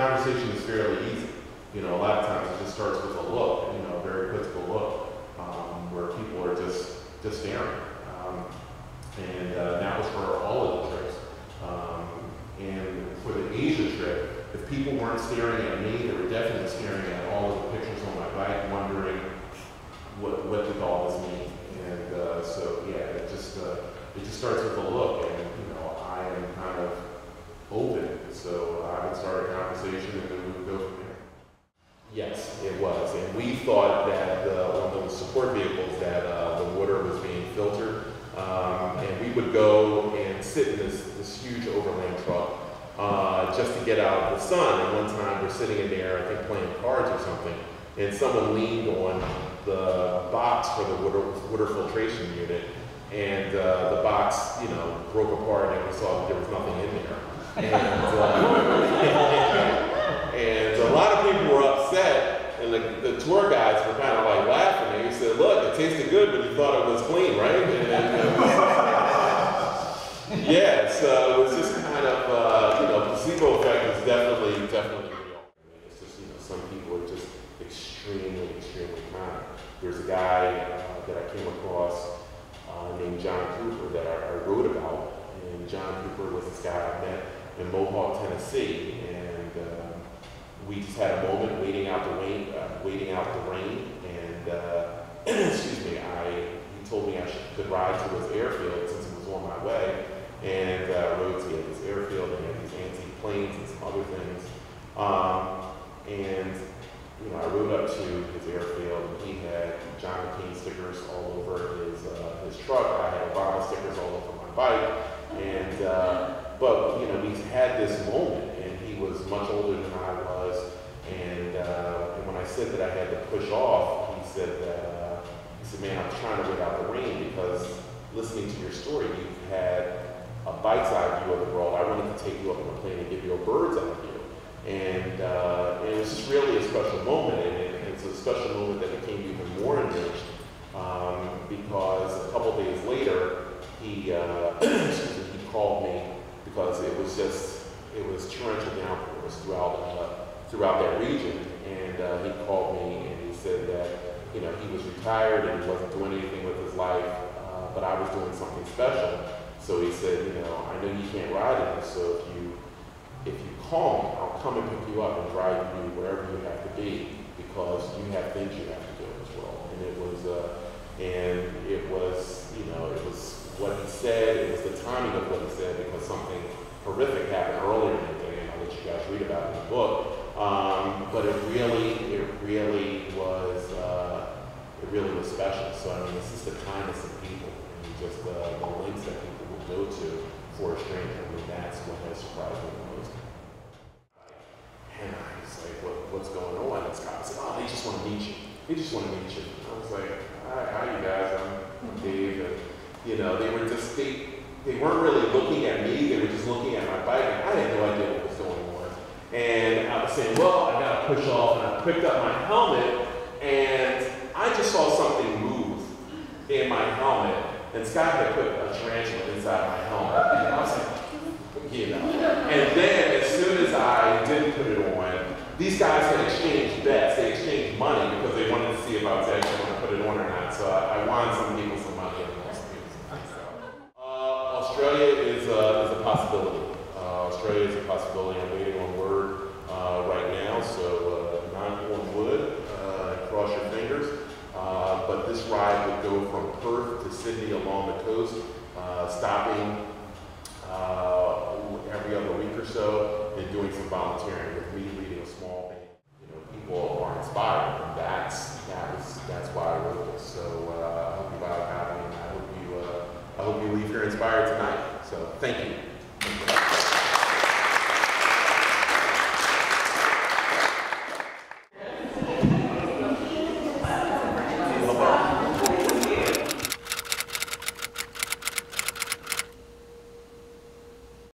conversation is fairly easy. You know, a lot of times it just starts with a look, you know, a very quizzical look, where people are just staring. And that was for all of the trips. And for the Asia trip, if people weren't staring at me, they were definitely staring at all of the pictures on my bike, wondering what did all this mean. And so yeah, it just starts with a look, and you know, I am kind of open, so I would start a conversation and then we would go from there. Yes, it was, and we thought that on those support vehicles that the water was being filtered, and we would go and sit in this huge overland truck just to get out of the sun. And one time we're sitting in there, I think playing cards or something, and someone leaned on the box for the water filtration unit, and the box, you know, broke apart, and we saw that there was nothing in there. And a lot of people were upset, and the tour guides were kind of like laughing, and he said, look, it tasted good, but you thought it was clean, right? Yeah, so it was just kind of, you know, placebo effect is definitely real. It's just, you know, some people are just extremely kind. There's a guy that I came across named John Cooper that I wrote about, and John Cooper was this guy I met in Mohawk, Tennessee, and we just had a moment waiting out the rain, and excuse me, he told me I could ride to his airfield since he was on my way, and rode to his airfield, and he had these antique planes and some other things, and you know, I rode up to his airfield, and he had John McCain stickers all over his truck. I had Obama stickers all over my bike, and but you know, we had this moment, and he was much older than I was, and when I said that I had to push off, he said, man, I'm trying to wait out the rain because listening to your story, you've had a bite's eye view of the world. I wanted to take you up on a plane and give you a bird's eye view. And it was just really a special moment, and it's a special moment that became even more enriched because a couple days later, he called me because it was torrential downpours throughout that region, and he called me and he said that, you know, he was retired and he wasn't doing anything with his life, but I was doing something special. So he said, you know, I know you can't ride in this, so if you call me, I'll come and pick you up and drive you wherever you have to be, because you have things you have to do as well. And it was, you know, it was what he said, it was the timing of what he said, because something horrific happened earlier in the day, and I'll let you guys read about it in the book. But it really was special. So I mean, it's just the kindness of people, and just the lengths that people will go to for a stranger. I mean, that's what has surprised me the most. And I was like, what's going on? And Scott said, oh, they just want to meet you. They just want to meet you. I was like, hi you guys, I'm Dave. And, you know, they weren't really looking at me, they were just looking at my bike, and I had no idea what was going on. And I was saying, well, I got to push off, and I picked up my helmet, and I just saw something move in my helmet, and Scott had put a tarantula inside my helmet, and I was like, you know. And then, as soon as I didn't put it on, these guys had exchanged bets. They exchanged money because they wanted to see if I was actually going to put it on or not. So I won some people some money and lost some people some money. Australia is a possibility. Australia is a possibility. I'm waiting on word right now, so knock on wood, cross your fingers. But this ride would go from Perth to Sydney along the coast, stopping every other week or so, and doing some volunteering with me leading a small band. You know, people are inspired, and that's why I wrote this. So I hope you buy a copy, and I hope you leave here inspired tonight. So thank you.